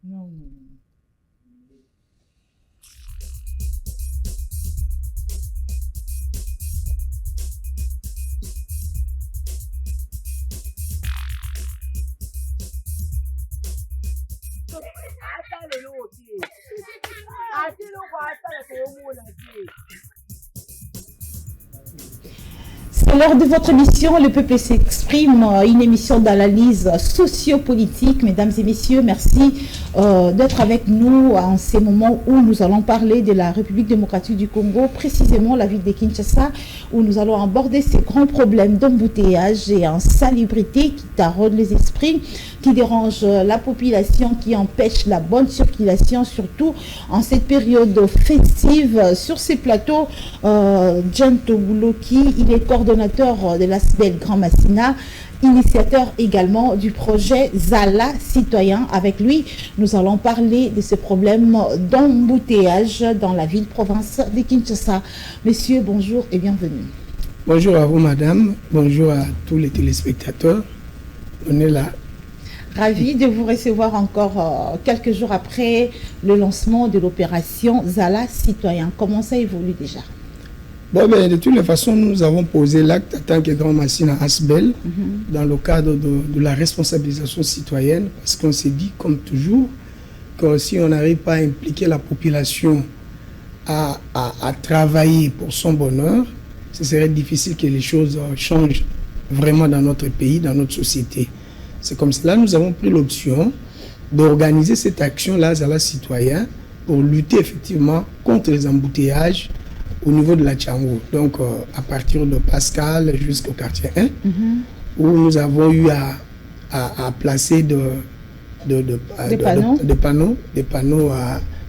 Non, non, non. C'est l'heure de votre émission, le peuple s'exprime, une émission d'analyse sociopolitique. Mesdames et messieurs, merci d'être avec nous en ces moments où nous allons parler de la République démocratique du Congo, précisément la ville de Kinshasa, où nous allons aborder ces grands problèmes d'embouteillage et insalubrité qui taraudent les esprits, qui dérangent la population, qui empêchent la bonne circulation, surtout en cette période festive. Sur ces plateaux, John Tobouloki, il est coordonnateur de l'ASBEL Grand Massina, initiateur également du projet Zala Citoyen. Avec lui, nous allons parler de ce problème d'embouteillage dans la ville-province de Kinshasa. Messieurs, bonjour et bienvenue. Bonjour à vous, madame. Bonjour à tous les téléspectateurs. On est là. Ravi de vous recevoir encore quelques jours après le lancement de l'opération Zala Citoyen. Comment ça évolue déjà? Bon, ben, de toutes les façons, nous avons posé l'acte en tant que Grand Massina ASBEL dans le cadre de la responsabilisation citoyenne, parce qu'on s'est dit, comme toujours, que si on n'arrive pas à impliquer la population à travailler pour son bonheur, ce serait difficile que les choses changent vraiment dans notre pays, dans notre société. C'est comme cela que nous avons pris l'option d'organiser cette action-là, Zala Citoyen, pour lutter effectivement contre les embouteillages au niveau de la Tchangou. Donc, à partir de Pascal jusqu'au quartier 1, où nous avons eu à placer des panneaux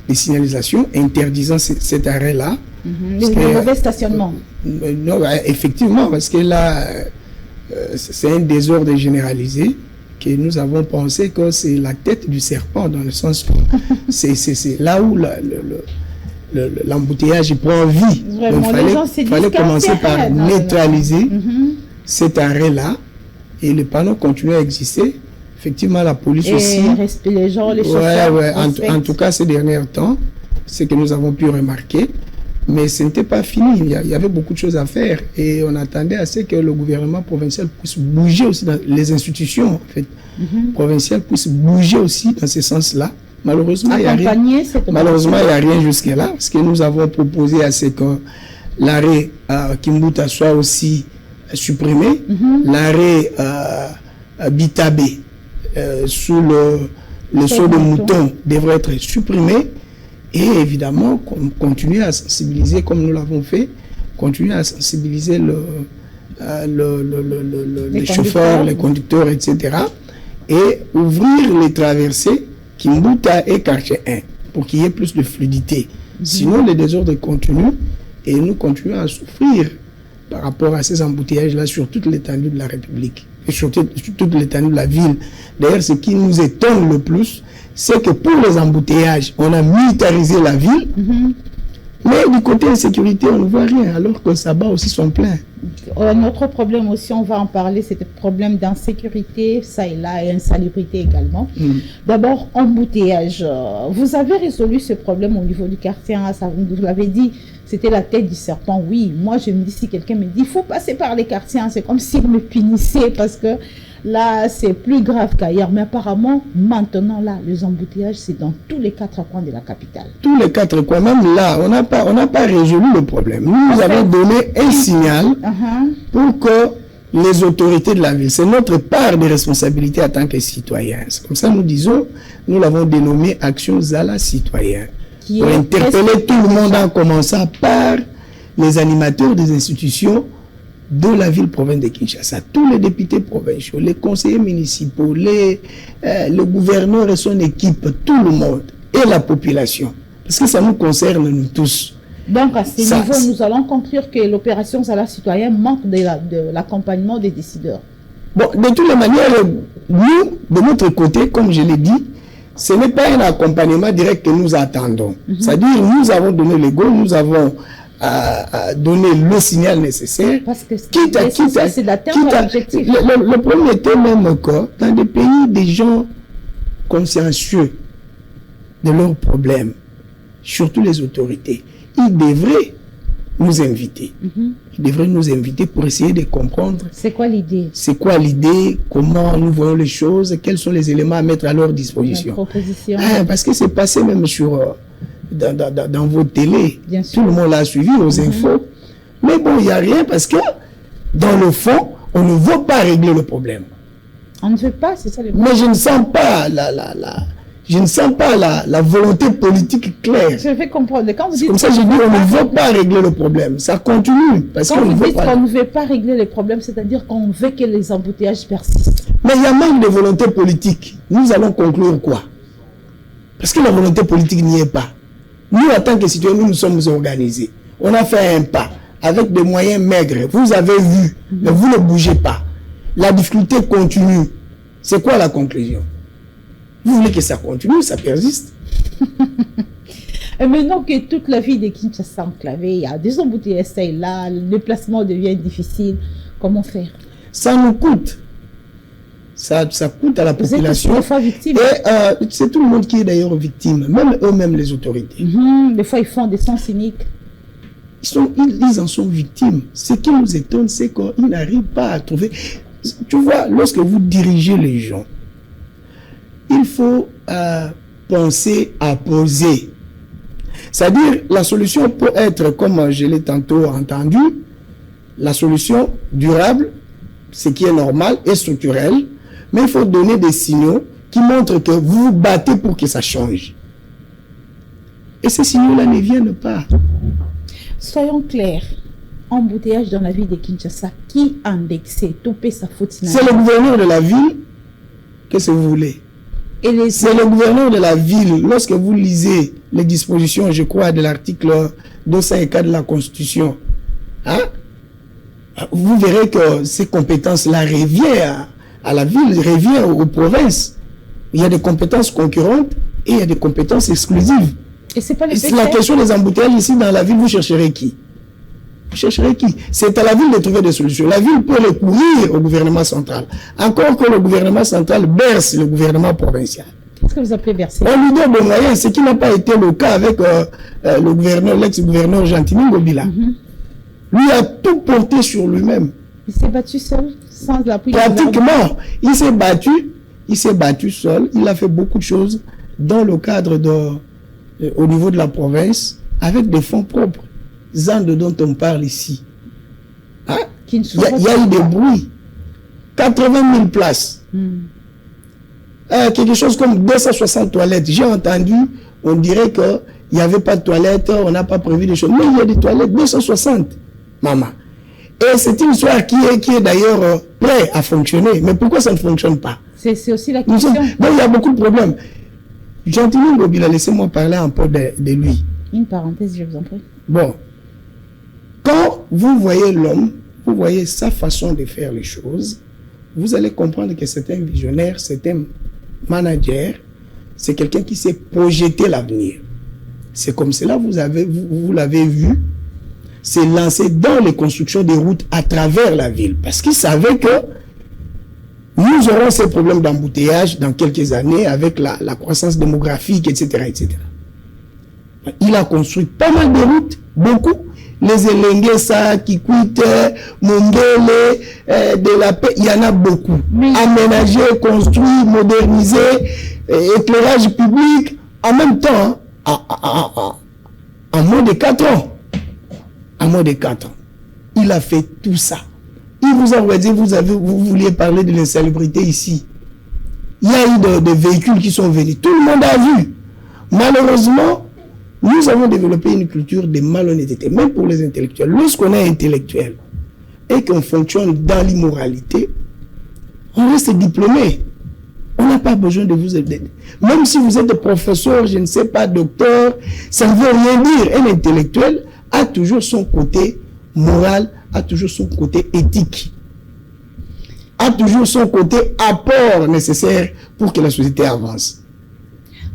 de signalisation interdisant cet arrêt-là. Le mauvais stationnement. Non, effectivement, parce que là, c'est un désordre généralisé que nous avons pensé que c'est la tête du serpent, dans le sens que c'est là où l'embouteillage prend vie. Vraiment, donc il fallait commencer par neutraliser cet arrêt-là, et les panneaux continuent à exister. Effectivement, la police aussi. Les gens, les chauffeurs. En tout cas, ces derniers temps, c'est que nous avons pu remarquer. Mais ce n'était pas fini. Il y avait beaucoup de choses à faire. Et on attendait à ce que le gouvernement provincial puisse bouger aussi, dans les institutions en fait, provinciales puissent bouger aussi dans ce sens-là. Malheureusement, il n'y a rien jusque-là, parce que nous avons proposé à ce que l'arrêt Kimbuta soit aussi supprimé, l'arrêt Bitabé sous le saut de mouton devrait être supprimé, et évidemment continuer à sensibiliser comme nous l'avons fait, continuer à sensibiliser les chauffeurs, les conducteurs, etc. et ouvrir les traversées Kimbuta et quartier 1 pour qu'il y ait plus de fluidité. Sinon, les désordres continuent et nous continuons à souffrir par rapport à ces embouteillages-là sur toute l'étendue de la République et sur toute l'étendue de la ville. D'ailleurs, ce qui nous étonne le plus, c'est que pour les embouteillages, on a militarisé la ville, mais du côté insécurité, on ne voit rien, alors que ça bat aussi son plein. Notre problème aussi, on va en parler, c'est le problème d'insécurité, ça et là, et insalubrité également. D'abord, embouteillage. Vous avez résolu ce problème au niveau du quartier, hein, ça, vous l'avez dit, c'était la tête du serpent. Oui, moi je me dis, si quelqu'un me dit, il faut passer par les quartiers, hein, c'est comme s'il me punissait, parce que là, c'est plus grave qu'ailleurs. Mais apparemment, maintenant, là, les embouteillages, c'est dans tous les 4 coins de la capitale. Tous les 4 coins, même là, on n'a pas résolu le problème. Nous avons donné un signal pour que les autorités de la ville, c'est notre part de responsabilité en tant que citoyens. C'est comme ça nous disons, nous l'avons dénommé Action Zala Citoyen. Pour interpeller tout le monde en commençant par les animateurs des institutions de la ville-province de Kinshasa, tous les députés provinciaux, les conseillers municipaux, le gouverneur et son équipe, tout le monde, et la population. Parce que ça nous concerne, nous tous. Donc, à ce niveau, nous allons conclure que l'opération Zala Citoyen manque de l'accompagnement des décideurs. Bon, de toutes les manières, nous, de notre côté, comme je l'ai dit, ce n'est pas un accompagnement direct que nous attendons. C'est-à-dire, nous avons donné le go, nous avons donné le signal nécessaire. Parce que c'est d'atteindre l'objectif. Le problème était même que dans des pays, des gens consciencieux de leurs problèmes, surtout les autorités, ils devraient nous inviter. Ils devraient nous inviter pour essayer de comprendre. C'est quoi l'idée? C'est quoi l'idée? Comment nous voyons les choses? Quels sont les éléments à mettre à leur disposition? Parce que c'est passé même sur dans vos télés. Tout le monde l'a suivi, aux infos. Mais bon, il n'y a rien parce que dans le fond, on ne veut pas régler le problème. On ne veut pas, c'est ça le problème. Mais je ne sens pas je ne sens pas la volonté politique claire. Je fais comprendre. Quand vous dites comme ça, je dis on ne veut pas régler le problème. Ça continue. Parce quand vous dites qu'on ne veut pas régler les problèmes, c'est-à-dire qu'on veut que les embouteillages persistent. Mais il y a manque de volonté politique. Nous allons conclure quoi? Parce que la volonté politique n'y est pas. Nous, en tant que citoyens, nous nous sommes organisés. On a fait un pas avec des moyens maigres. Vous avez vu, mais vous ne bougez pas. La difficulté continue. C'est quoi la conclusion? Vous voulez que ça continue, ça persiste? Et maintenant que toute la vie de Kinshasa est enclavée, il y a des embouteillages là, le déplacement devient difficile, comment faire? Ça nous coûte. Ça coûte à la population. Vous êtes des fois victime. Et c'est tout le monde qui est d'ailleurs victime, même eux-mêmes les autorités. Des fois, ils font des sons cyniques. Ils en sont victimes. Ce qui nous étonne, c'est qu'ils n'arrivent pas à trouver... Tu vois, lorsque vous dirigez les gens, il faut penser à poser. C'est-à-dire, la solution peut être, comme je l'ai tantôt entendu, la solution durable, ce qui est normal et structurel, mais il faut donner des signaux qui montrent que vous vous battez pour que ça change. Et ces signaux-là ne viennent pas. Soyons clairs. Embouteillage dans la ville de Kinshasa, qui a indexé, topé sa faute? C'est le gouverneur de la ville. Qu'est-ce que vous voulez? C'est le gouverneur de la ville. Lorsque vous lisez les dispositions, je crois, de l'article 204 de la Constitution, hein, vous verrez que ces compétences-là reviennent à la ville, reviennent aux provinces. Il y a des compétences concurrentes et il y a des compétences exclusives. Et c'est pas la question des embouteillages ici dans la ville, vous chercherez qui? Vous chercherez qui? C'est à la ville de trouver des solutions. La ville peut recourir au gouvernement central. Encore que le gouvernement central berce le gouvernement provincial. Qu'est-ce que vous appelez bercer? On lui donne des moyens, ce qui n'a pas été le cas avec le gouverneur, l'ex-gouverneur Gentilini Ngobila. Lui a tout porté sur lui-même. Il s'est battu seul, sans l'appui. Pratiquement, il s'est battu seul. Il a fait beaucoup de choses dans le cadre au niveau de la province, avec des fonds propres. Zande dont on parle ici. Hein? Il y a eu des bruits. 80 000 places. Quelque chose comme 260 toilettes. J'ai entendu, on dirait qu'il n'y avait pas de toilettes, on n'a pas prévu des choses. Mais il y a des toilettes, 260, maman. Et c'est une histoire qui est d'ailleurs prête à fonctionner. Mais pourquoi ça ne fonctionne pas? C'est aussi la question. Donc il y a beaucoup de problèmes. Gentilini Ngobila, laissez-moi parler un peu de lui. Une parenthèse, je vous en prie. Bon. Quand vous voyez l'homme, vous voyez sa façon de faire les choses, vous allez comprendre que c'est un visionnaire, c'est un manager, c'est quelqu'un qui sait projeter l'avenir. C'est comme cela, vous l'avez vu, c'est lancé dans les constructions des routes à travers la ville. Parce qu'il savait que nous aurons ces problèmes d'embouteillage dans quelques années avec la croissance démographique, etc., etc. Il a construit pas mal de routes, beaucoup. Les Elengesa, Kikwite, Mundele, de la paix, il y en a beaucoup. Aménagé, construit, modernisé, éclairage public, en même temps, en moins de 4 ans. En moins de 4 ans. Il a fait tout ça. Il vous a dit, vous vouliez parler de l'insalubrité ici. Il y a eu des véhicules qui sont venus. Tout le monde a vu. Malheureusement, nous avons développé une culture de malhonnêteté, même pour les intellectuels. Lorsqu'on est intellectuel et qu'on fonctionne dans l'immoralité, on reste diplômé. On n'a pas besoin de vous aider. Même si vous êtes professeur, je ne sais pas, docteur, ça ne veut rien dire. Un intellectuel a toujours son côté moral, a toujours son côté éthique, a toujours son côté apport nécessaire pour que la société avance.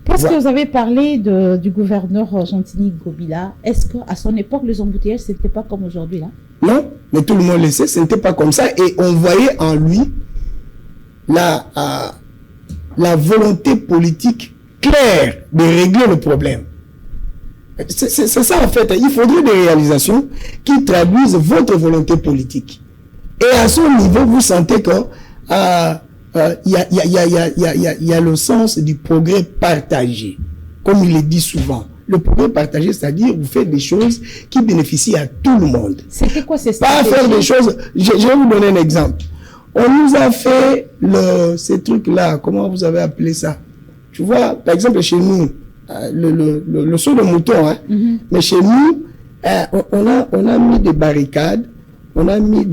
Parce que vous avez parlé du gouverneur Gentilini Ngobila, est-ce qu'à son époque, les embouteillages, ce n'était pas comme aujourd'hui là? Non, mais tout le monde le sait, ce n'était pas comme ça. Et on voyait en lui la volonté politique claire de régler le problème. C'est ça en fait. Il faudrait des réalisations qui traduisent votre volonté politique. Et à ce niveau, vous sentez que il y a le sens du progrès partagé, comme il est dit souvent. Le progrès partagé, c'est-à-dire vous faites des choses qui bénéficient à tout le monde. C'était quoi ces Pas stratégies? faire des choses. Je vais vous donner un exemple. On nous a fait ces trucs-là. Comment vous avez appelé ça? Tu vois, par exemple, chez nous, le saut de mouton, hein. Mais chez nous, on a mis des barricades, on a mis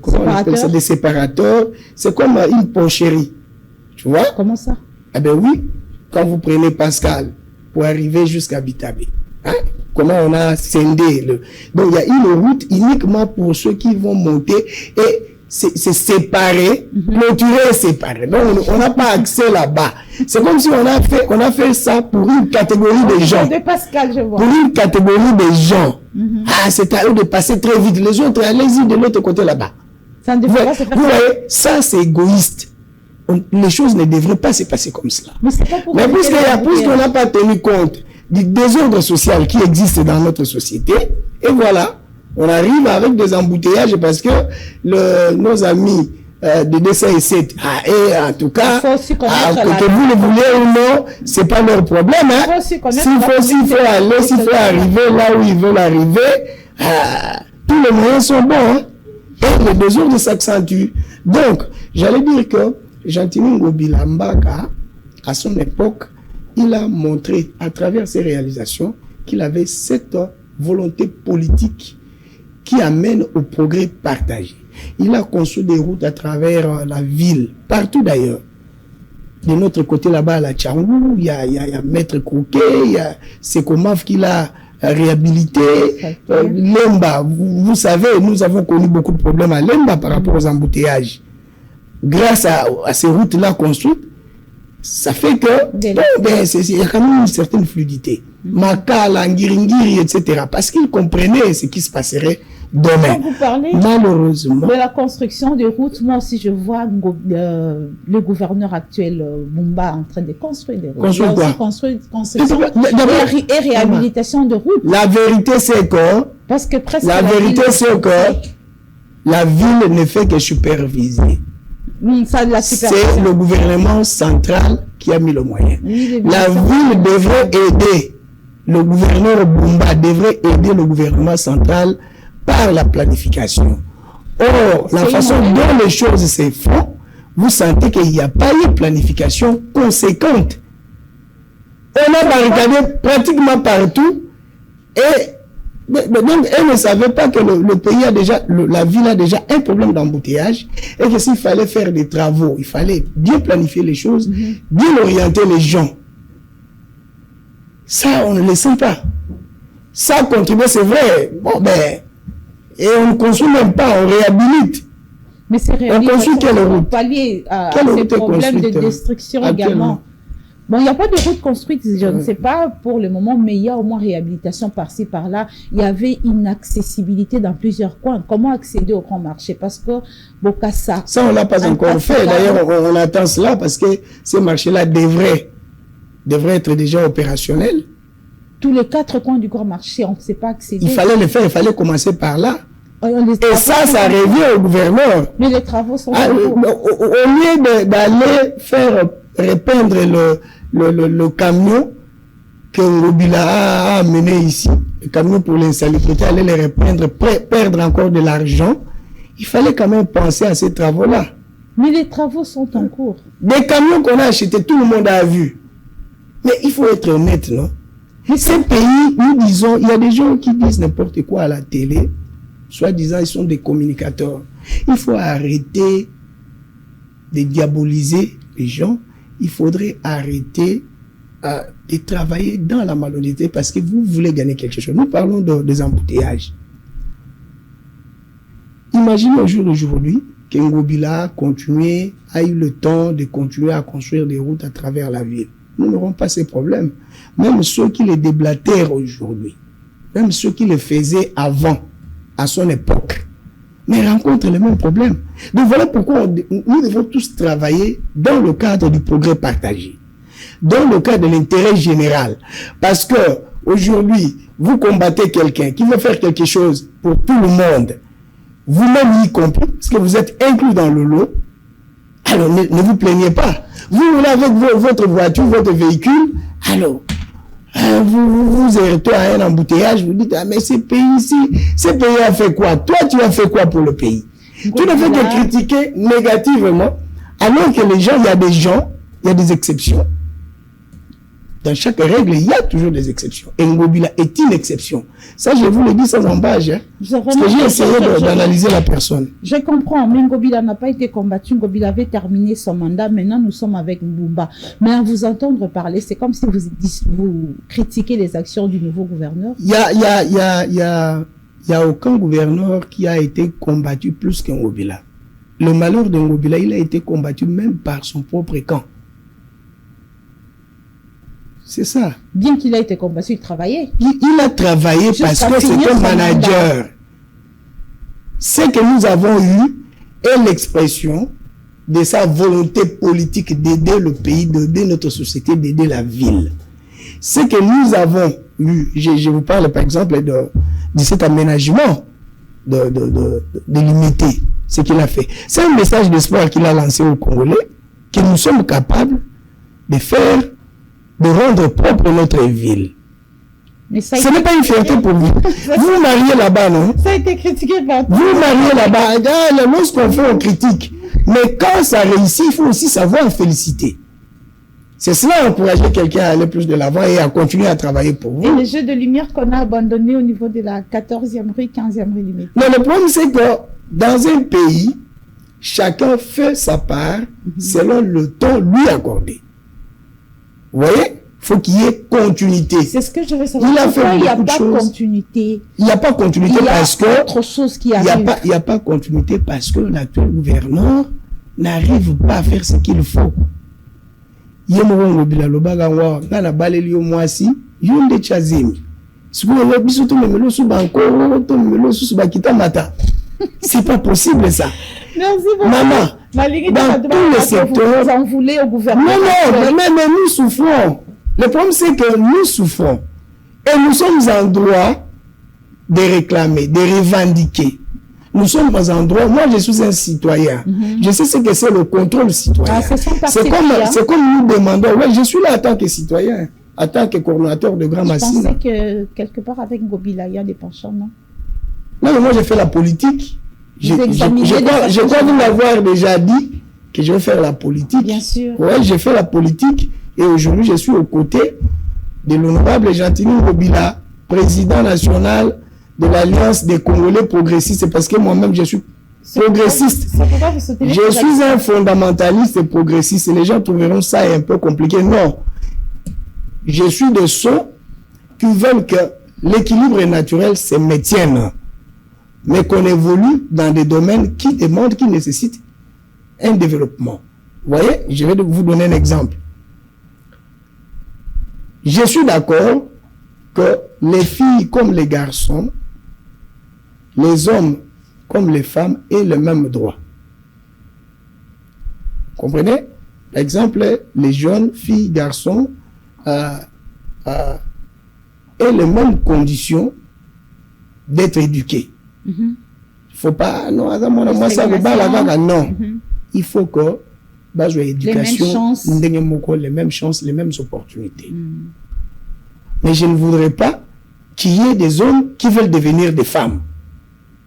comment on appelle ça, des séparateurs. C'est comme une poncherie. Tu vois? Comment ça? Eh ben oui, quand vous prenez Pascal pour arriver jusqu'à Bitabé, hein? Comment on a scindé donc il y a une route uniquement pour ceux qui vont monter et c'est séparé, clôturé et séparé. Donc on n'a pas accès là-bas. C'est comme si on a fait ça pour une catégorie de gens. De Pascal, je vois. Pour une catégorie de gens. C'est à eux de passer très vite. Les autres, allez-y de l'autre côté là-bas. Ça ne devrait pas se faire. Vous voyez, ça c'est égoïste. Les choses ne devraient pas se passer comme cela. Mais c'est pas pour puisqu'on n'a pas tenu compte du désordre social qui existe dans notre société, et voilà, on arrive avec des embouteillages parce que nos amis de DC et 7, et en tout cas, que vous le voulez ou non, c'est pas leur problème. Hein. S'il faut aller, s'il faut arriver là où ils veulent arriver, tous les moyens sont bons. Hein. Et le désordre s'accentue. Donc, j'allais dire que Jean-Timi Ngobila Mbaka, à son époque, il a montré à travers ses réalisations qu'il avait cette volonté politique qui amène au progrès partagé. Il a construit des routes à travers la ville, partout d'ailleurs. De notre côté là-bas, à la Tchangou, il y a Maître Kouké, il y a Sekomaf qui l'a réhabilité. Lemba, vous savez, nous avons connu beaucoup de problèmes à Lemba par rapport aux embouteillages. Grâce à ces routes-là construites, ça fait que il y a quand même une certaine fluidité. Makala, Ngiringiri, etc. Parce qu'ils comprenaient ce qui se passerait demain. Quand vous parlez malheureusement de la construction des routes, moi aussi je vois le gouverneur actuel Bumba en train de construire des routes. Construire quoi? Construction et réhabilitation de routes. La vérité c'est que la ville ne fait que superviser. C'est le gouvernement central qui a mis le moyen. La ville devrait aider, le gouverneur Bumba devrait aider le gouvernement central par la planification. Or, la façon dont les choses se font, vous sentez qu'il n'y a pas eu de planification conséquente. On a barricadé pratiquement partout et donc, elle ne savait pas que le pays a déjà, la ville a déjà un problème d'embouteillage et que s'il fallait faire des travaux, il fallait bien planifier les choses, bien orienter les gens. Ça, on ne le sent pas. Ça contribue, c'est vrai. Bon, et on ne construit même pas, on réhabilite. Mais c'est réhabilité. On construit quelle route? Pallier à ces problèmes de destruction également. Bon, il n'y a pas de route construite, je ne sais pas pour le moment, mais il y a au moins réhabilitation par-ci, par-là. Il y avait une accessibilité dans plusieurs coins. Comment accéder au grand marché? Parce que Bokassa... Ça, on ne l'a pas encore fait. D'ailleurs, on attend cela parce que ce marché-là devrait être déjà opérationnel. Tous les 4 coins du grand marché, on ne sait pas accéder. Il fallait le faire, il fallait commencer par là. Et ça revient au gouverneur. Mais les travaux sont... Au lieu d'aller faire répandre le camion que Ngobila a amené ici, le camion pour l'insalubrité, aller les répandre, perdre encore de l'argent, il fallait quand même penser à ces travaux-là. Mais les travaux sont en cours. Des camions qu'on a achetés, tout le monde a vu. Mais il faut être honnête, non? Mais ces pays, nous disons, il y a des gens qui disent n'importe quoi à la télé, soi-disant ils sont des communicateurs. Il faut arrêter de diaboliser les gens. Il faudrait arrêter de travailler dans la malhonnêteté parce que vous voulez gagner quelque chose. Nous parlons des embouteillages. Imaginez au jour d'aujourd'hui que Ngobila a eu le temps de continuer à construire des routes à travers la ville. Nous n'aurons pas ces problèmes. Même ceux qui les déblatèrent aujourd'hui, même ceux qui les faisaient avant, à son époque, mais rencontrent les mêmes problèmes. Donc voilà pourquoi nous devons tous travailler dans le cadre du progrès partagé. dans le cadre de l'intérêt général. Parce que aujourd'hui, vous combattez quelqu'un qui veut faire quelque chose pour tout le monde, vous-même y compris, parce que vous êtes inclus dans le lot, alors ne vous plaignez pas. Vous roulez avec votre voiture, votre véhicule, alors vous héritez à un embouteillage, vous dites, ah mais ce pays a fait quoi? Toi, tu as fait quoi pour le pays? Tu ne fais que critiquer négativement, alors que les gens, il y a des exceptions. Dans chaque règle, il y a toujours des exceptions. Et Ngobila est une exception. Ça, je vous le dis sans embâche. Hein, parce que j'ai essayé d'analyser la personne. Je comprends, mais Ngobila n'a pas été combattu. Ngobila avait terminé son mandat. Maintenant, nous sommes avec Mbumba. Mais à vous entendre parler, c'est comme si vous critiquez les actions du nouveau gouverneur. Il y a aucun gouverneur qui a été combattu plus qu'un Ngobila. Le malheur de Ngobila, il a été combattu même par son propre camp. C'est ça. Bien qu'il a été combattu, il travaillait. Il a travaillé parce que c'est un manager. Ce que nous avons eu est l'expression de sa volonté politique d'aider le pays, d'aider notre société, d'aider la ville. Ce que nous avons eu, je vous parle par exemple de cet aménagement de limiter ce qu'il a fait. C'est un message d'espoir qu'il a lancé aux Congolais, que nous sommes capables de faire, de rendre propre notre ville. Mais ce n'est pas une fierté pour vous. Vous mariez là-bas, non? Ça a été critiqué par tout. Vous mariez là-bas. Lorsqu'on fait, on critique. Mais quand ça réussit, il faut aussi savoir féliciter. C'est cela, encourager quelqu'un à aller plus de l'avant et à continuer à travailler pour vous. Et le jeu de lumière qu'on a abandonné au niveau de la 14e rue, 15e rue limite. Non, le problème, c'est que dans un pays, chacun fait sa part selon le temps lui accordé. Vous voyez? Il faut qu'il y ait continuité. C'est ce que je veux savoir. Pourquoi il n'y a pas de continuité? Il n'y a pas de continuité parce que... Il y a autre chose qui arrive. Il n'y a pas de continuité parce que l'actuel gouverneur n'arrive pas à faire ce qu'il faut. Yemorongo bilalobaga wa na baleli yo mwasi yonde chazemi. Sikulo lo biso to memelo su banko to memelo su bakita mata. C'est pas possible ça. Merci beaucoup. Maman, dans tous les secteurs, vous en voulez au gouvernement. Non, mais nous souffrons. Le problème, c'est que nous souffrons. Et nous sommes en droit de réclamer, de revendiquer. Nous sommes en droit. Moi, je suis un citoyen. Je sais ce que c'est le contrôle citoyen. Ah, c'est comme nous demandons. Ouais, je suis là en tant que citoyen, en tant que coordonnateur de Grand Massina. Je pensais que quelque part avec Ngobila, il y a des penchants, non? Non, mais moi, j'ai fait la politique. Je crois vous l'avoir déjà dit que je vais faire la politique. Bien sûr. Ouais, j'ai fait la politique et aujourd'hui, je suis aux côtés de l'honorable Gentini Ngobila, président national de l'Alliance des Congolais progressistes. Parce que moi-même, je suis progressiste. Je suis un fondamentaliste progressiste. Et les gens trouveront ça un peu compliqué. Non. Je suis de ceux qui veulent que l'équilibre naturel se maintienne, mais qu'on évolue dans des domaines qui demandent, qui nécessitent un développement. Vous voyez, je vais vous donner un exemple. Je suis d'accord que les filles comme les garçons, les hommes comme les femmes aient le même droit. Vous comprenez? Par exemple, les jeunes filles, garçons aient les mêmes conditions d'être éduqués. Il ne faut pas, non, moi ça me bat non. Il faut que, l'éducation, les mêmes chances, les mêmes opportunités. Mais je ne voudrais pas qu'il y ait des hommes qui veulent devenir des femmes,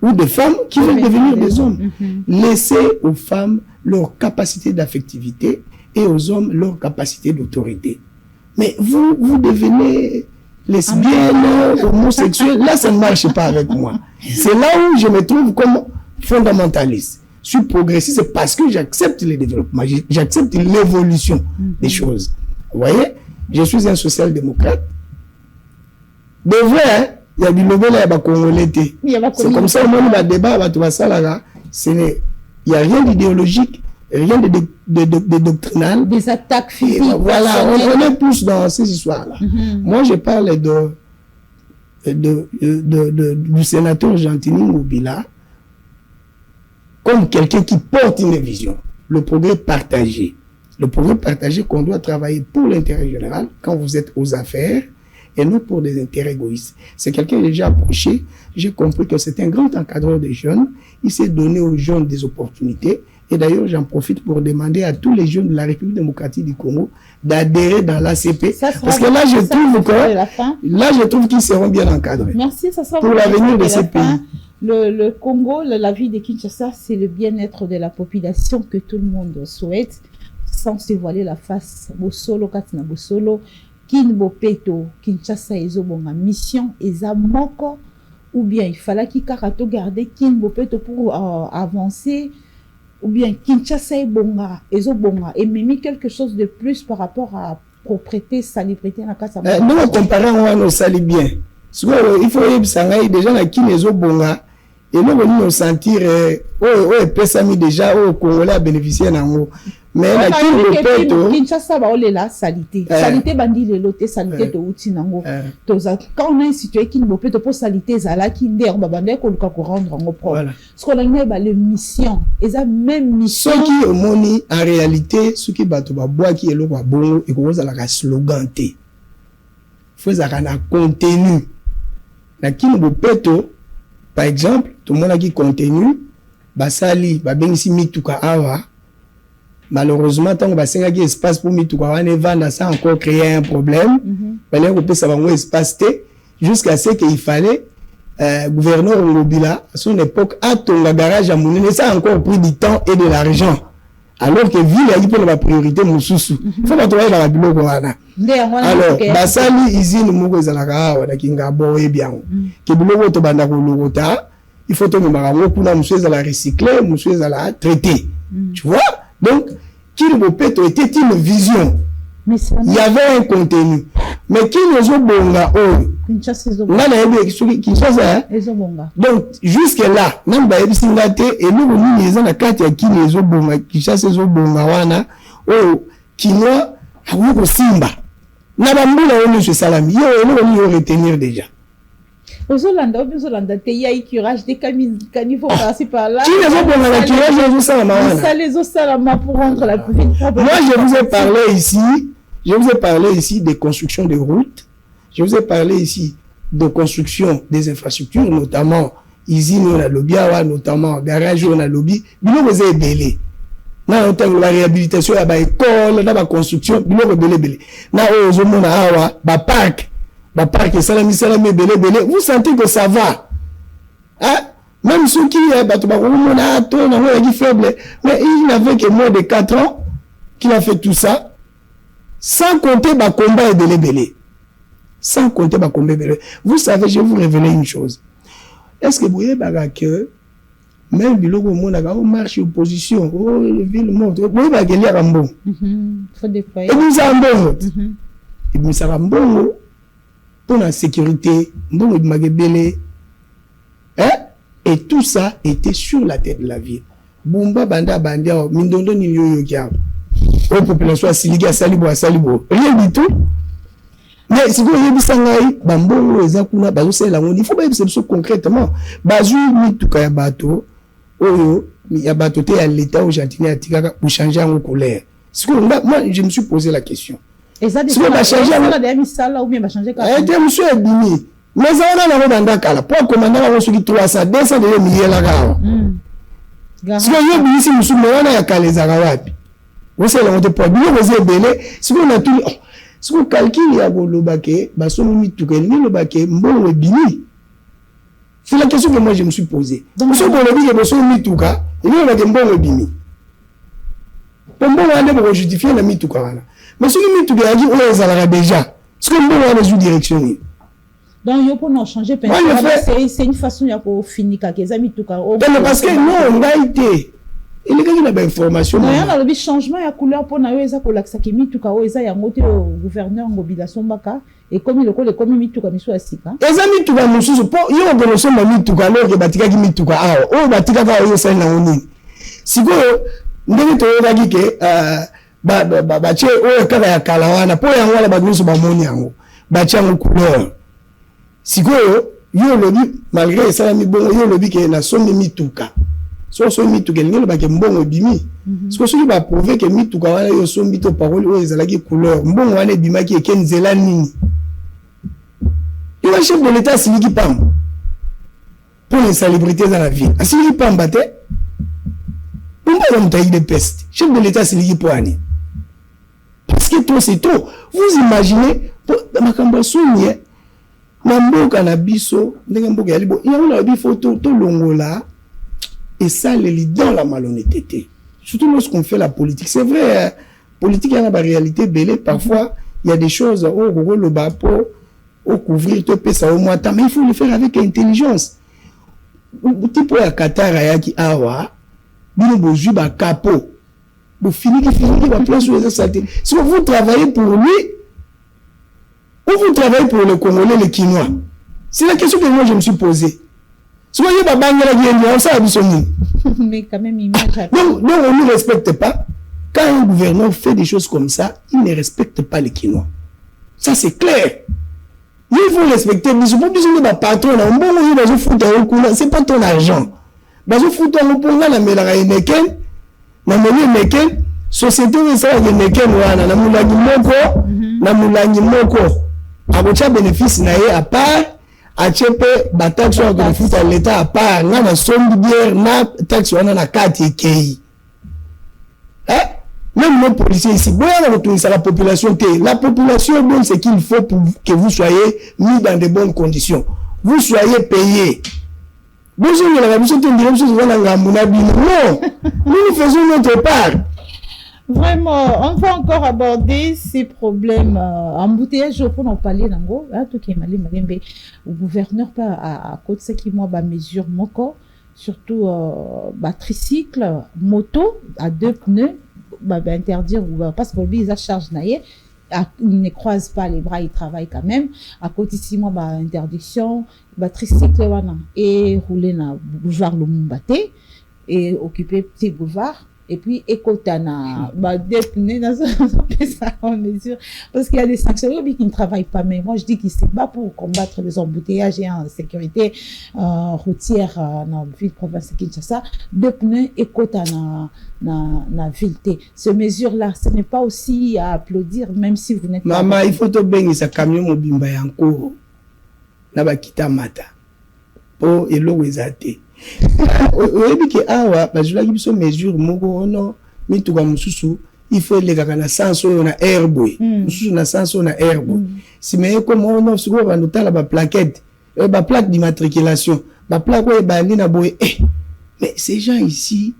ou des femmes qui veulent devenir des hommes. Laissez aux femmes leur capacité d'affectivité et aux hommes leur capacité d'autorité. Mais vous devenez lesbienne, homosexuelle, là ça ne marche pas avec moi. C'est là où je me trouve comme fondamentaliste. Je suis progressiste parce que j'accepte le développement, j'accepte l'évolution des choses. Vous voyez, je suis un social-démocrate. De vrai, il y a du nouveau là, c'est comme ça, moi, le débat, il n'y a rien d'idéologique, rien de doctrinal. Des attaques physiques. Voilà, on est plus dans ces histoires-là. Moi, je parle du sénateur Gentini Ngobila comme quelqu'un qui porte une vision, le progrès partagé. Le pouvoir partagé qu'on doit travailler pour l'intérêt général quand vous êtes aux affaires et non pour des intérêts égoïstes. C'est quelqu'un qui est déjà approché. J'ai compris que c'est un grand encadreur des jeunes. Il s'est donné aux jeunes des opportunités. Et d'ailleurs, j'en profite pour demander à tous les jeunes de la République démocratique du Congo d'adhérer dans l'ACP. Parce que là, je trouve qu'ils seront bien encadrés. Merci, ça sera pour l'avenir de ces pays. Le Congo, la vie de Kinshasa, c'est le bien-être de la population que tout le monde souhaite, sans se voiler la face. Bosolo, Katina Bosolo, Kinbopeto, Kinshasa, Ezobonga, mission, Ezamoko, ou bien il fallait qu'il karato garder Kinbopeto pour avancer, ou bien Kinshasa et Bonga, Ezobonga, et même quelque chose de plus par rapport à propriété, salubrité, dans la casa. Nous, comparons à nos sali bien. Il faut que déjà la Kinshasa et nous nous sentir déjà au Congolais à bénéficier d'en mais la Kinshasa ba olela salité bandi le loté salité to uti nango toza quand on a institué Kinbopeto pour salité zala kinde on babande ko luka ko rendre ngo propre ce qu'on a ba le mission eza même mission ce qui omoni en réalité ce qui bato ba bois qui elo ba bongo et ko za la slogan té faut za kana contenu na Kinbopeto par exemple tout le monde a qui contenu basali ba bengisi mituka awa. Malheureusement, tant qu'on a un espace pour Mitouka, ça a encore créé un problème. On peut savoir un espace jusqu'à ce qu'il fallait gouverneur Ngobila, à son époque, à ton garage à Mounine, ça a encore pris du temps et de l'argent. Alors que ville a eu la priorité, Moussoussou. Il faut pas trouver dans la bilo. Alors, Basali, Izine, Mouko Zalaka, on a Kinga Boé bien. Kibilo, Tobanda, Logota, il faut que nous maramions pour la moussouze à la recycler, moussouze à la traiter. Tu vois? Donc, Kinbopeto était une vision. Il y avait un contenu. Mais Kinshasa Bonga, donc, jusque-là, nous avons et nous avons la carte à Kinshasa Bonga, Kinshasa Bonga, wana, Kinoa, Awoko Simba. Nabambula, on est salami, nous allons retenir déjà. Aux Hollandais, il y a curage des caniveaux par-ci par-là. Qui les ont pour la curage les Osalama pour rendre la plus vite. Moi, je vous ai parlé ici de construction de routes. Je vous ai parlé ici de construction des infrastructures, notamment usine on a lobby, notamment garage on a lobby. Bilo vous avez belé. Na autant la réhabilitation à école, la construction, bilo vous belé. Na ozomona awa ba parc. Parc salami belé. Vous sentez que ça va. Hein? Même ceux qui faible, mais il n'avait que moins de 4 ans qu'il a fait tout ça, sans compter ma combat et belé. Sans compter ma combat et belé. Vous savez, je vais vous révéler une chose. Est-ce que vous voyez que même Biloko Monaga, on marche opposition, ville monte, vous voyez qu'il y a un bon. Et nous avons et nous avons bon. Pour la sécurité, et tout ça était sur la tête de la ville. Bumba banda bandia, mindondo ni yoyo kia. La population a siliga salibo. Rien du tout. Mais si vous voyez bisangai, bambo ezakuna bazose la il faut pas être concrètement. Bazu mituka ya bato, oyo ya bato te ya l'état au Argentine atikaka pour changer en couleur. Moi je me suis posé la question. Et ça, si on va changer, ou bien va changer monsieur Bini, mais ça on a dans Dakar. Pour commander on se dit 300, 200 de milliers là gars. Si on Bini si monsieur on a calé zarawapi. Vous savez on te pas bien vous êtes belé. Si on a tout, si on calcule ya bolobake, ba so mi tout que ni lobake mbongo Bini. C'est la question que moi je me suis posée. Monsieur Bolobi que so mi tout ka, il y a mbongo Bini. Pour moi on a justifier la mi tout ka. Mais si nous mettons bien dit, on les a déjà. Ce que nous avons les directions. Donc, il faut nous changer. C'est une façon de finir avec les amis. Parce que nous, on a été. Il y a des informations. Il y a un changement de couleur pour nous. Il y a un gouverneur Ngobila Sombaka. Et comme il y a comme Mituka Miso Asika. Les amis, tout va nous soucier. Il y a une notion de Mituka. Alors, il y a Batika qui Mituka. Oh, Batika va y aller dans le si vous avez dit que bache oyo kaka ya kalawana po yango wala badusu bamoni yango bache yango couleur sikoyo yo lobi malgré ça mi bongo yo lobi ke na sommi mituka So mituka ngelo ba ke mbongo bimi. So ba prouver que mituka wana yo so mito parole o ezalaki couleur. Mbongo wana bimaki ekenzela nini. Le chef de l'État siliki pam pour les célébrités dans la ville. Siliki pam bate. Pourquoi on taille de peste? Chef de l'État siliki pour ani. Parce que trop c'est trop. Vous imaginez makambo sonie na mboka na biso ndenge mboka ya libo. Il y a une bi photo to longola et ça les dans la malhonnêteté. Surtout lorsqu'on fait la politique. C'est vrai, politique il y a la réalité belé parfois il y a des choses au le bapo au couvrir te pesa au moins mais il faut le faire avec intelligence. Tipo ya Qatar ayaki awa bino bozu ba capo. Vous finissez ba place sur les santé. Si vous travaillez pour lui ou vous travaillez pour le Congolais, les Quinois. C'est la question que moi je me suis posée. Si vous voyez Babangela Guénion, ça a besoin. Mais quand même image. Non, on ne respecte pas. Quand un gouverneur fait des choses comme ça, il ne respecte pas les Quinois. Ça c'est clair. Il faut respecter, mais je ne peux pas dire patron, c'est pas ton argent. Mais je fous ton opposant, la mélara et neken, la mélara neken, société de ça, il y a neken, na moulangi moko, na moulangi moko, abocha bénéfice naé à part, à tchepe, bataxe ou bénéfice à l'État à part, na sombi bière, na taxe ou na kati kei. Hein? Même nos policiers ici, la population, la population donne ce qu'il faut pour que vous soyez mis dans de bonnes conditions. Vous soyez payés. Non, nous faisons notre part. Vraiment, on va encore aborder ces problèmes. Embouteillage, je peux en parler. Le gouverneur à côté de ce qui moi mesure moko, surtout tricycle, moto à 2 pneus. Interdire parce que ils a charge naïe ils ne croisent pas les bras, ils travaillent quand même à côté de moi interdiction tricycle wana et rouler na boulevard Lumumbaté et occuper petit boulevard et puis écotana détenir dans ça en mesure parce qu'il y a des sanctions qui ne travaillent pas mais moi je dis qu'ils se battent pour combattre les embouteillages et en sécurité routière dans ville province Kinshasa détenir écotana na ville. Ce mesure là ce n'est pas aussi à applaudir même si vous n'êtes maman pas il faut te baigner sa camion mobimba yanko na bakita mata po elo wezate oyebi ke awa bazulaki biso mesure moko no mituka mususu il faut les gars na sens oyo na airboy mususu na sens oyo na airboy si mais comme on a siko ba notala ba plaquette ba plaque d'immatriculation ba plaque oyo ba ndina boy mais ces gens ici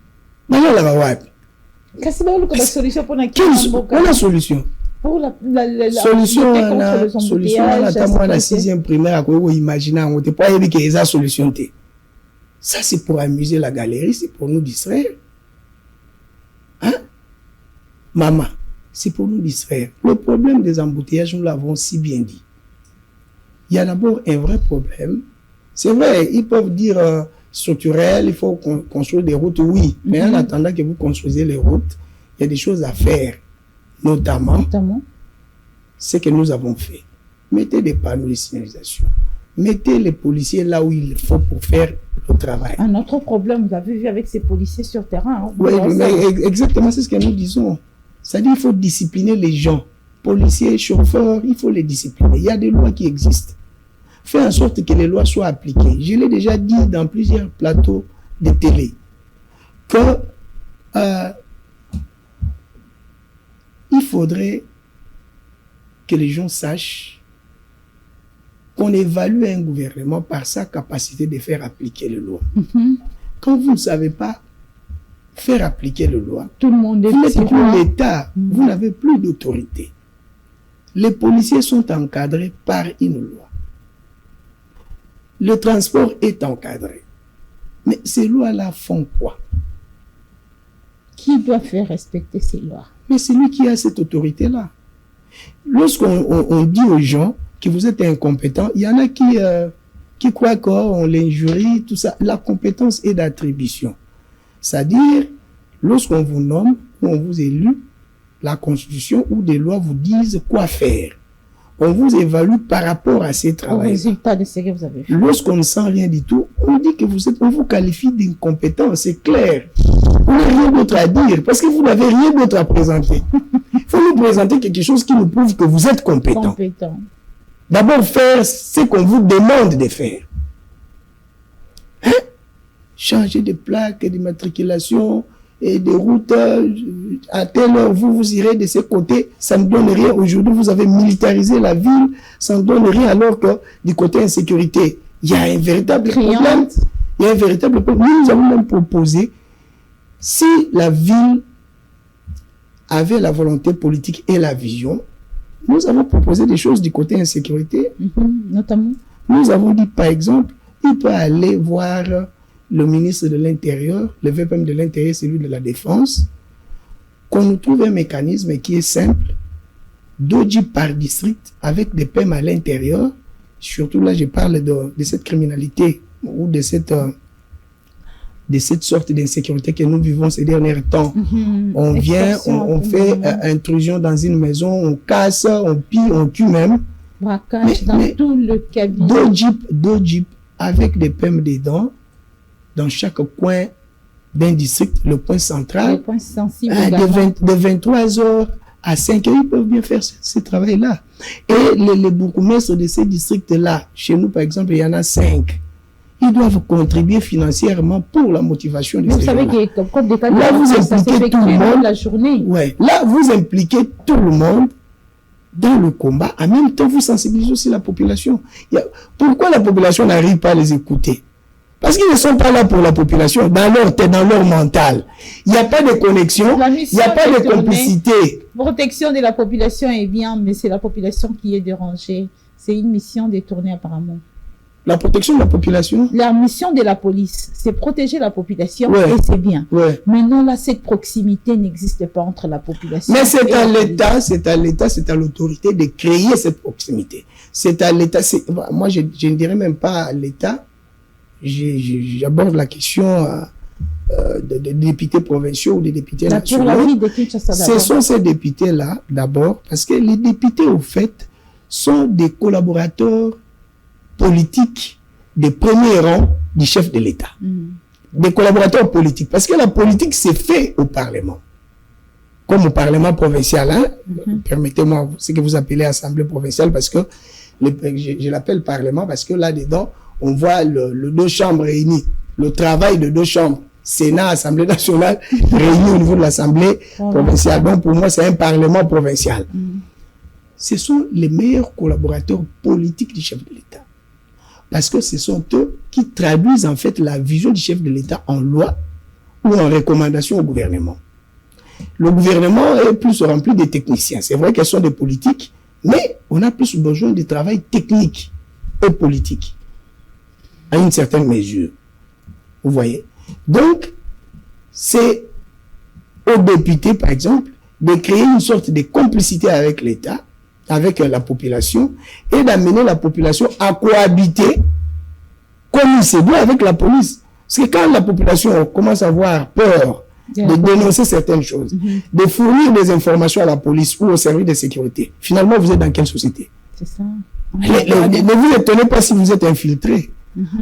bala la wapi kasi ba ko ba solution pour na on a solution pour la solution na solution na tamwa na 6e primaire ko imaginer on te pas yebi ke eza solution te. Ça, c'est pour amuser la galerie, c'est pour nous distraire. Hein? Maman, c'est pour nous distraire. Le problème des embouteillages, nous l'avons si bien dit. Il y a d'abord un vrai problème. C'est vrai, ils peuvent dire structurel, il faut construire des routes, oui. Mais en attendant que vous construisez les routes, il y a des choses à faire. Notamment ce que nous avons fait. Mettez des panneaux de signalisation. Mettez les policiers là où il faut pour faire le travail. Un autre problème, vous avez vu avec ces policiers sur terrain. Oui, exactement, c'est ce que nous disons. C'est-à-dire qu'il faut discipliner les gens. Policiers, chauffeurs, il faut les discipliner. Il y a des lois qui existent. Faire en sorte que les lois soient appliquées. Je l'ai déjà dit dans plusieurs plateaux de télé que il faudrait que les gens sachent qu'on évalue un gouvernement par sa capacité de faire appliquer les lois. Quand vous ne savez pas faire appliquer les lois, tout le monde vous n'êtes plus l'État, vous n'avez plus d'autorité. Les policiers sont encadrés par une loi. Le transport est encadré. Mais ces lois-là font quoi? Qui doit faire respecter ces lois? Mais c'est lui qui a cette autorité-là. Lorsqu'on dit aux gens que vous êtes incompétent, il y en a qui croient qu'on l'injurie, tout ça. La compétence est d'attribution. C'est-à-dire, lorsqu'on vous nomme, ou on vous élu, la Constitution ou des lois vous disent quoi faire. on vous évalue par rapport à ces Au travaux. résultat de ce que vous avez fait. Lorsqu'on ne sent rien du tout, on dit que on vous qualifie d'incompétent, c'est clair. Vous n'avez rien d'autre à dire, parce que vous n'avez rien d'autre à présenter. Il faut nous présenter quelque chose qui nous prouve que vous êtes compétent. D'abord, faire ce qu'on vous demande de faire. Hein? Changer de plaques, d'immatriculation et de route, à telle heure, vous irez de ce côté, ça ne donne rien. Aujourd'hui, vous avez militarisé la ville, ça ne donne rien, alors que du côté insécurité, il y a un véritable problème. Il y a un véritable problème. Nous avons même proposé, si la ville avait la volonté politique et la vision, nous avons proposé des choses du côté insécurité. Notamment. Nous avons dit, par exemple, il peut aller voir le ministre de l'Intérieur, le VPM de l'Intérieur, celui de la Défense, qu'on nous trouve un mécanisme qui est simple, 2 jeeps par district avec des PM à l'intérieur. Surtout là, je parle de cette criminalité ou de cette sorte d'insécurité que nous vivons ces derniers temps. On vient, on fait intrusion dans une maison, on casse, on pille, on tue même. Braquage dans tout le cabinet. 2 jeeps avec des PM dedans, dans chaque coin d'un district, le point central. Le point sensible. De 23h à 5h, ils peuvent bien faire ce travail-là. Et les bourgmestres de ces districts-là, chez nous par exemple, il y en a 5. Ils doivent contribuer financièrement pour la motivation de ces gens-là. Vous savez que comme code d'état, là, vous impliquez tout le monde. La journée. Ouais. Là, vous impliquez tout le monde dans le combat. En même temps, vous sensibilisez aussi la population. Pourquoi la population n'arrive pas à les écouter? Parce qu'ils ne sont pas là pour la population, dans leur tête, dans leur mental. Il n'y a pas de connexion, il n'y a pas de complicité. Protection de la population est bien, mais c'est la population qui est dérangée. C'est une mission détournée apparemment. La protection de la population? La mission de la police, c'est protéger la population, ouais, et c'est bien. Ouais. Maintenant, là, cette proximité n'existe pas entre la population. Mais c'est à l'État, c'est à l'autorité de créer cette proximité. C'est à l'État, moi je ne dirais même pas à l'État, j'aborde la question des députés provinciaux ou des députés nationaux. Pour la vie de Kinshasa d'abord. Ce sont ces députés-là, d'abord, parce que les députés, au fait, sont des collaborateurs politiques de premier rang du chef de l'État. Des collaborateurs politiques. Parce que la politique, c'est fait au Parlement. Comme au Parlement provincial, hein. Permettez-moi, ce que vous appelez Assemblée provinciale, parce que je l'appelle Parlement, parce que là-dedans, on voit le 2 chambres réunies, le travail de 2 chambres, Sénat, Assemblée nationale, réunis au niveau de l'Assemblée provinciale. Donc, pour moi, c'est un Parlement provincial. Ce sont les meilleurs collaborateurs politiques du chef de l'État. Parce que ce sont eux qui traduisent en fait la vision du chef de l'État en loi ou en recommandation au gouvernement. Le gouvernement est plus rempli de techniciens. C'est vrai qu'elles sont des politiques, mais on a plus besoin de travail technique et politique, à une certaine mesure. Vous voyez? Donc, c'est aux députés, par exemple, de créer une sorte de complicité avec l'État, avec la population, et d'amener la population à cohabiter comme il se doit avec la police. Parce que quand la population commence à avoir peur de dénoncer certaines choses, de fournir des informations à la police ou au service de sécurité, finalement, vous êtes dans quelle société? C'est ça. Ne vous étonnez pas si vous êtes infiltré.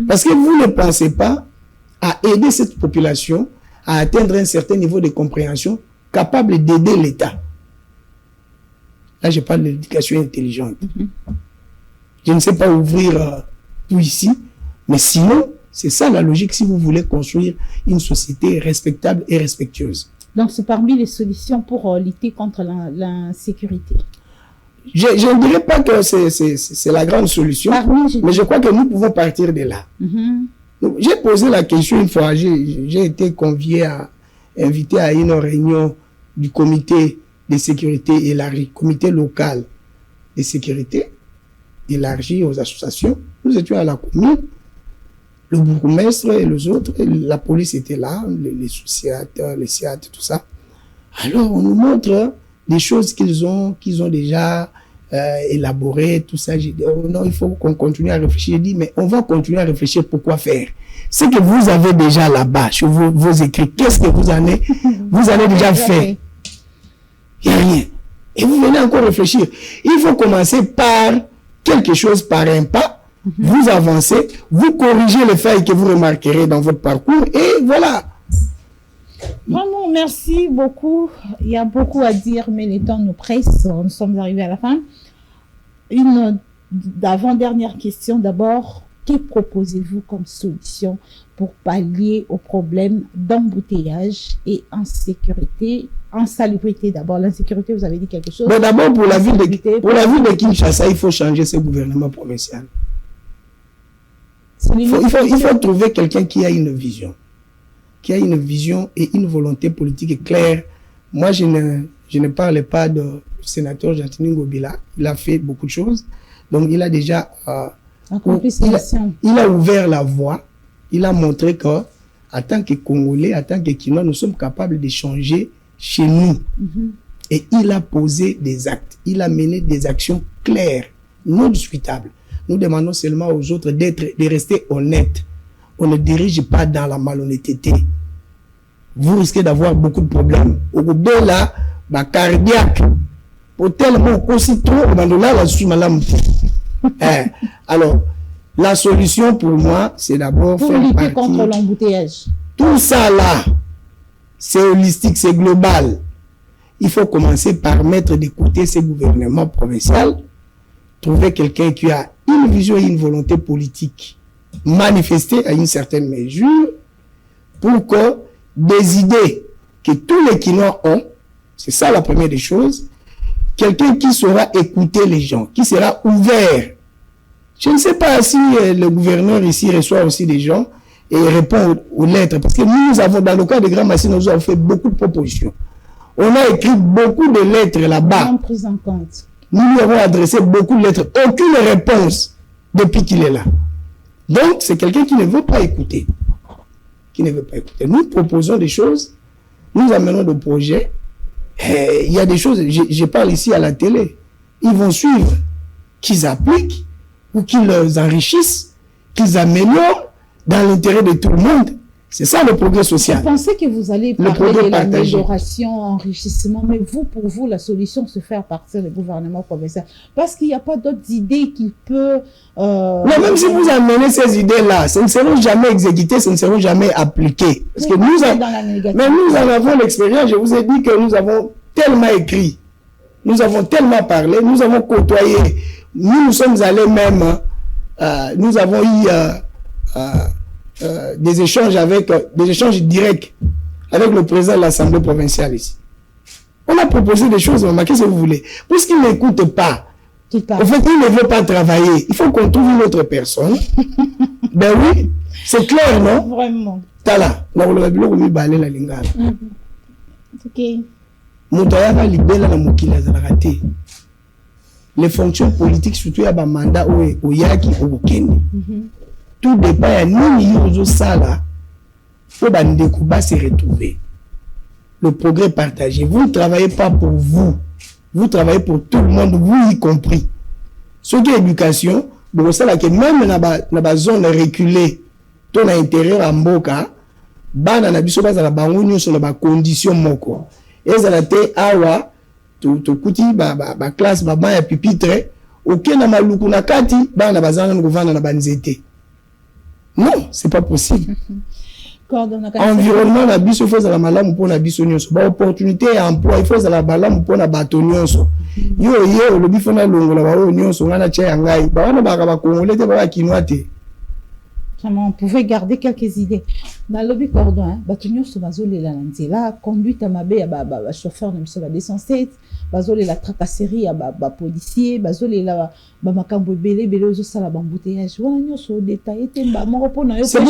Parce que vous ne pensez pas à aider cette population à atteindre un certain niveau de compréhension capable d'aider l'État. Là, je parle de l'éducation intelligente. Je ne sais pas ouvrir tout ici, mais sinon, c'est ça la logique si vous voulez construire une société respectable et respectueuse. Donc, c'est parmi les solutions pour lutter contre l'insécurité. Je ne dirais pas que c'est la grande solution, mais je crois que nous pouvons partir de là. J'ai posé la question une fois, j'ai été invité à une réunion du comité de sécurité élargi, comité local de sécurité élargi aux associations. Nous étions à la commune, le bourgmestre et les autres, et la police était là, les SIAT, tout ça. Alors, on nous montre des choses qu'ils ont déjà élaborées, tout ça. J'ai dit, oh non, il faut qu'on continue à réfléchir. J'ai dit, mais on va continuer à réfléchir pour quoi faire. Ce que vous avez déjà là-bas, sur vos écrits, qu'est-ce que vous en avez déjà fait? Il n'y a rien. Et vous venez encore réfléchir. Il faut commencer par quelque chose, par un pas. Vous avancez, vous corrigez les failles que vous remarquerez dans votre parcours et voilà. Vraiment, merci beaucoup. Il y a beaucoup à dire, mais le temps nous presse. Nous sommes arrivés à la fin. Une avant-dernière question d'abord. Que proposez-vous comme solution pour pallier aux problèmes d'embouteillage et insécurité, insalubrité d'abord? L'insécurité, vous avez dit quelque chose? Mais d'abord, pour la ville de Kinshasa, il faut changer ce gouvernement provincial. Il faut trouver quelqu'un qui a une vision. Qui a une vision et une volonté politique claire. Moi, je ne parle pas du sénateur Jantini Ngobila. Il a fait beaucoup de choses. Donc, il a déjà... il a ouvert la voie. Il a montré qu'en tant que Congolais, en tant que Kinois, nous sommes capables de changer chez nous. Et il a posé des actes. Il a mené des actions claires, non discutables. Nous demandons seulement aux autres de rester honnêtes. On ne dirige pas dans la malhonnêteté. Vous risquez d'avoir beaucoup de problèmes. Au bout de là, cardiaque. Pour tellement aussi trop, là, je suis malade. Alors, la solution pour moi, c'est d'abord pour lutter contre l'embouteillage. Tout ça là, c'est holistique, c'est global. Il faut commencer par mettre de côté ces gouvernements provinciaux, trouver quelqu'un qui a une vision et une volonté politique manifestée à une certaine mesure pour que des idées que tous les Kinois ont, c'est ça la première des choses, quelqu'un qui saura écouter les gens, qui sera ouvert. Je ne sais pas si le gouverneur ici reçoit aussi des gens et répond aux lettres. Parce que nous avons, dans le cas de Grand Massy, nous avons fait beaucoup de propositions. On a écrit beaucoup de lettres là-bas. Prise en compte. Nous lui avons adressé beaucoup de lettres. Aucune réponse depuis qu'il est là. Donc, c'est quelqu'un qui ne veut pas écouter. Qui ne veut pas écouter. Nous proposons des choses. Nous amenons des projets. Il y a des choses, je parle ici à la télé. Ils vont suivre. Qu'ils appliquent ou qu'ils enrichissent, qu'ils améliorent dans l'intérêt de tout le monde. C'est ça le progrès social. Vous pensez que vous allez parler de l'amélioration, enrichissement, mais pour vous, la solution se fait à partir du gouvernement provincial. Parce qu'il n'y a pas d'autres idées qu'il peut... Mais même si vous amenez ces idées-là, ce ne seront jamais exécutées, ce ne seront jamais appliquées. Parce que nous en avons l'expérience. Je vous ai dit que nous avons tellement écrit, nous avons tellement parlé, nous avons côtoyé. Nous sommes allés même, nous avons eu des échanges directs avec le président de l'Assemblée provinciale ici. On a proposé des choses, maman, qu'est-ce que vous voulez? Puisqu'il n'écoute pas, en fait, il ne veut pas travailler. Il faut qu'on trouve une autre personne. Ben oui, c'est clair, non? Vraiment. Tala, la lingala. Ok. Moutayaka libela na mukila zalakate. Les fonctions politiques, surtout à mandat au yaki au Kenya. Tout dépend à nous, sala, faut se retrouver. Le progrès partagé. Vous ne travaillez pas pour vous. Vous travaillez pour tout le monde, vous y compris. Ce qui est éducation, bon, ça là que même dans la zone reculée, ton intérieur en boka, bana na biso ba za la bangunyo sur la condition moko. Et ça la te awa to kuti ba classe ba ya pupitre aucun na maluku na kati bana bazana nguvana na banzete. Non, c'est pas possible. Environnement na biso faut la malamu pour na biso nyonso. Ba opportunité et emploi il faut la malamu pour na bato nyonso. Yo le bifo na longola ba nyonso ngana cha ngai. Ba wana ba congolais te ba Kinois te. On pouvait garder quelques idées. Dans le cordon, batunyo so bazole la nzela, conduite à mabe ya ba chauffeur de la descente, bazole la tracasserie ya ba policier, bazole la ba makambo belé ozo sala ba embouteillage. Wana nyoso détaillé te ba moko pona yo. C'est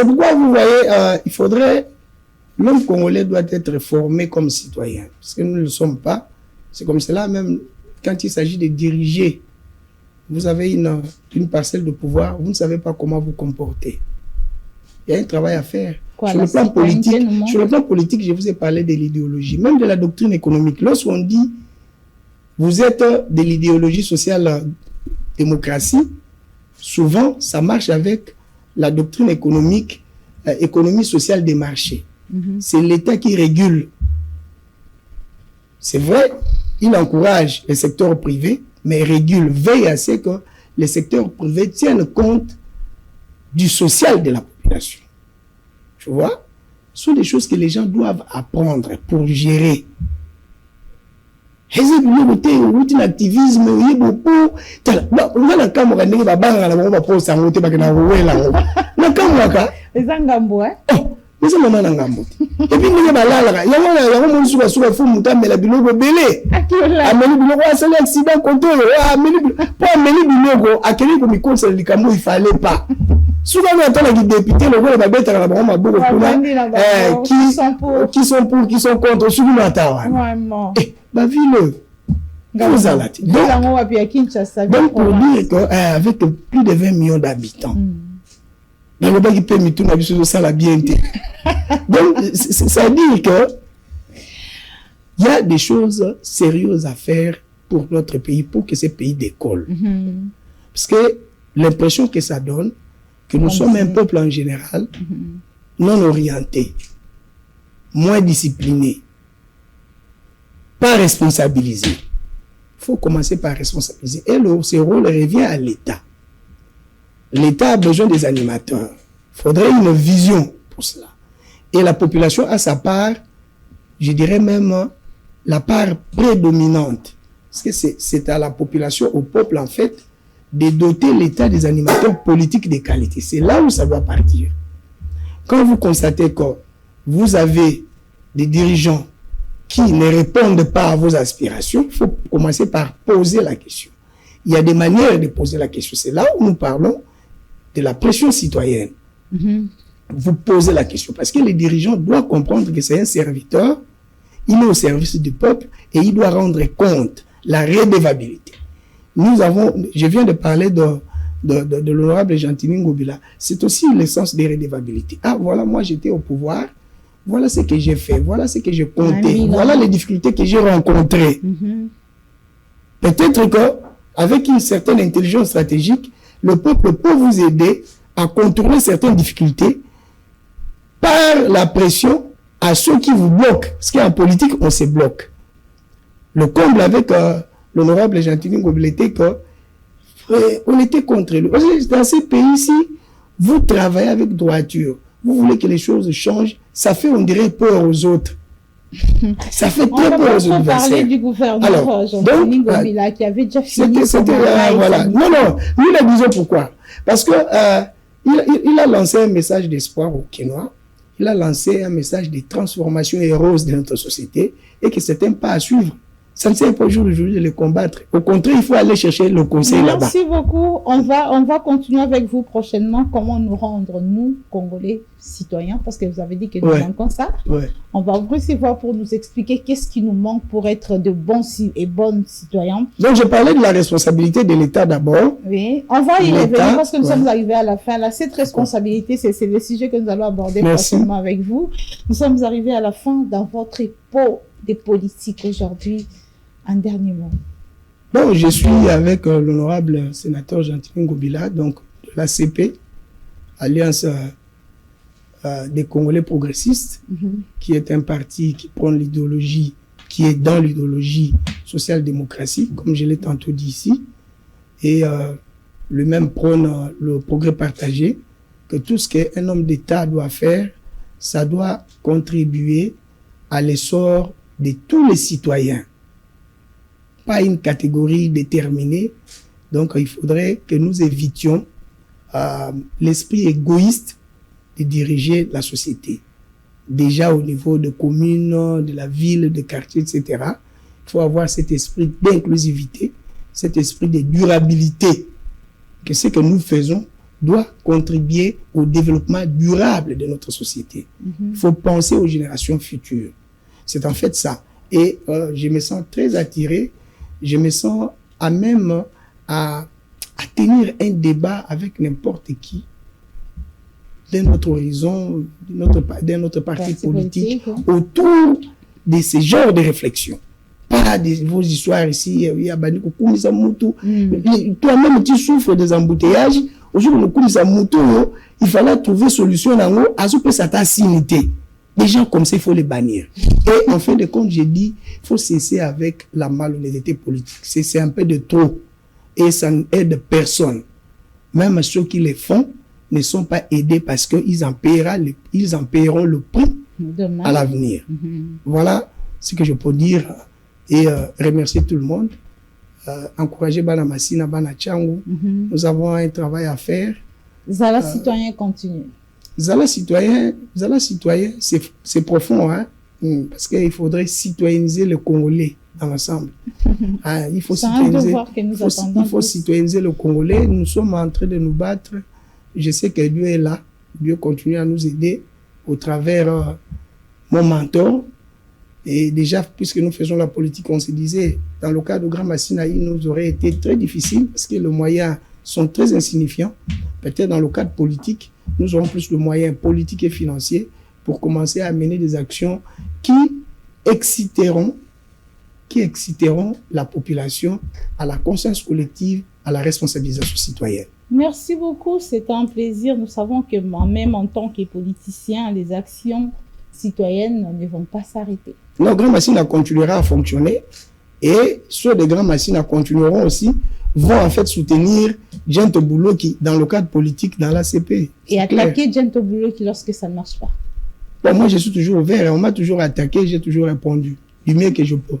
pourquoi vous voyez il faudrait l'homme congolais doit être formé comme citoyen parce que nous ne le sommes pas. C'est comme cela même quand il s'agit de diriger. Vous avez une parcelle de pouvoir, vous ne savez pas comment vous comporter. Il y a un travail à faire. Sur le plan politique, je vous ai parlé de l'idéologie, même de la doctrine économique. Lorsqu'on dit, vous êtes de l'idéologie sociale démocratie, souvent, ça marche avec la doctrine économique, économie sociale des marchés. C'est l'État qui régule. C'est vrai, il encourage le secteur privé, mais régule, veille à ce que le secteur privé tienne compte du social de la population. Tu vois? Ce sont des choses que les gens doivent apprendre pour gérer. L'activisme, il y a beaucoup. On va la caméra, on va la poser en haut, mais c'est maman ngambo. Et puis il balala, il y a un monde sur la muta mais la biloko belé. Ameli biloko a un accident contre ameli pas ameli biloko a quelqu'un comme il le likambo il fallait pas. Souvent on entend les députés le gars va bête à la bombe beaucoup qui sont pour qui sont contre sur le matin. Vraiment. Bah ville. Vous allez. Donc pour dire qu'avec plus de 20 millions d'habitants. Donc, ça dit que il y a des choses sérieuses à faire pour notre pays, pour que ce pays décolle. Parce que l'impression que ça donne, que nous sommes un peuple en général, non orienté, moins discipliné, pas responsabilisé. Il faut commencer par responsabiliser. Et ce rôle revient à l'État. L'État a besoin des animateurs. Il faudrait une vision pour cela. Et la population a sa part, je dirais même la part prédominante. Parce que c'est à la population, au peuple en fait, de doter l'État des animateurs politiques de qualité. C'est là où ça doit partir. Quand vous constatez que vous avez des dirigeants qui ne répondent pas à vos aspirations, il faut commencer par poser la question. Il y a des manières de poser la question. C'est là où nous parlons de la pression citoyenne. Vous posez la question parce que les dirigeants doivent comprendre que c'est un serviteur, il est au service du peuple et il doit rendre compte, la redevabilité. Nous avons, je viens de parler de l'honorable Gentini Ngobila, c'est aussi l'essence de redevabilité. Ah voilà, moi j'étais au pouvoir, voilà ce que j'ai fait, voilà ce que j'ai compté, voilà les difficultés que j'ai rencontrées. Peut-être qu'avec une certaine intelligence stratégique, le peuple peut vous aider à contourner certaines difficultés par la pression à ceux qui vous bloquent. Parce qu'en politique, on se bloque. Le comble avec l'honorable Gentini Ngobila était qu'on était contre lui. Dans ces pays-ci, vous travaillez avec droiture. Vous voulez que les choses changent. Ça fait, on dirait, peur aux autres. Ça fait très peur aux adversaires. On va parler du gouverneur Gentini Ngobila qui avait déjà fini son voilà. Non, nous la disons pourquoi. Parce que il a lancé un message d'espoir aux Kinois. Il a lancé un message de transformation heureuse de notre société et que c'est un pas à suivre. Ça ne sert pas aujourd'hui de le combattre. Au contraire, il faut aller chercher le conseil là-bas. Merci beaucoup. On va continuer avec vous prochainement. Comment nous rendre, nous, Congolais, citoyens, parce que vous avez dit que nous manquons ça. On va vous recevoir pour nous expliquer qu'est-ce qui nous manque pour être de bons et bonnes citoyens. Donc, je parlais de la responsabilité de l'État d'abord. Oui, on va y revenir parce que nous sommes arrivés à la fin. Là, cette responsabilité, c'est le sujet que nous allons aborder prochainement avec vous. Nous sommes arrivés à la fin dans votre époque des politiques aujourd'hui. Un dernier mot. Bon, je suis avec l'honorable sénateur Gentini Ngobila, donc de l'ACP, Alliance des Congolais progressistes, qui est un parti qui prend l'idéologie, qui est dans l'idéologie social-démocratie, comme je l'ai tantôt dit ici, et lui-même prône le progrès partagé, que tout ce qu'un homme d'État doit faire, ça doit contribuer à l'essor de tous les citoyens. Pas une catégorie déterminée. Donc, il faudrait que nous évitions l'esprit égoïste de diriger la société. Déjà au niveau de communes, de la ville, de quartiers, etc. Il faut avoir cet esprit d'inclusivité, cet esprit de durabilité. Que ce que nous faisons doit contribuer au développement durable de notre société. Il faut penser aux générations futures. C'est en fait ça. Et je me sens très attiré. Je me sens à même à tenir un débat avec n'importe qui de notre horizon, de notre parti politique, autour de ce genre de réflexion. Pas de vos histoires ici, toi-même tu souffres des embouteillages, aujourd'hui il fallait trouver solution à ce que ça t'a sinité. Des gens comme ça, il faut les bannir. Et en fin de compte, j'ai dit, il faut cesser avec la malhonnêteté politique. C'est un peu de trop. Et ça n'aide personne. Même ceux qui les font ne sont pas aidés parce qu'ils en paieront le prix à l'avenir. Voilà ce que je peux dire et remercier tout le monde. Encourager Bana Massina, Bana Tchangou. Nous avons un travail à faire. Zala citoyen continue. Zala citoyen, c'est profond, hein? Parce qu'il faudrait citoyenniser le Congolais dans l'ensemble. Il faut citoyenniser le Congolais. Nous sommes en train de nous battre. Je sais que Dieu est là. Dieu continue à nous aider au travers mon mentor. Et déjà, puisque nous faisons la politique, on se disait, dans le cas de Grand Massina, il nous aurait été très difficile parce que les moyens sont très insignifiants. Peut-être dans le cadre politique, nous aurons plus de moyens politiques et financiers pour commencer à mener des actions qui exciteront la population à la conscience collective, à la responsabilisation citoyenne. Merci beaucoup, c'est un plaisir. Nous savons que même en tant que politicien, les actions citoyennes ne vont pas s'arrêter. Nos Grand Massina continuera à fonctionner et ceux des Grand Massina continueront aussi, vont en fait soutenir Djento Bouloki dans le cadre politique dans l'ACP. Et attaquer Djento Bouloki lorsque ça ne marche pas. Bon, moi, je suis toujours ouvert et on m'a toujours attaqué, j'ai toujours répondu du mieux que je peux.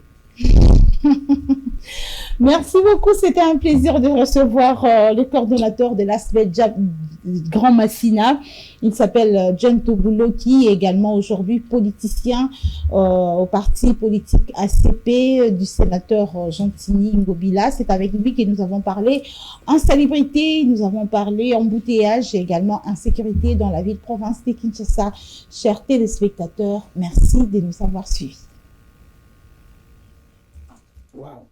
Merci beaucoup, c'était un plaisir de recevoir le coordonnateur de l'ASBEL Grand Massina. Il s'appelle Djento Bouloki, également aujourd'hui politicien au parti politique ACP du sénateur Gentini Ngobila. C'est avec lui que nous avons parlé insalubrité, nous avons parlé embouteillage et également insécurité dans la ville-province de Kinshasa. Chers téléspectateurs, merci de nous avoir suivis. Wow.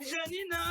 Janina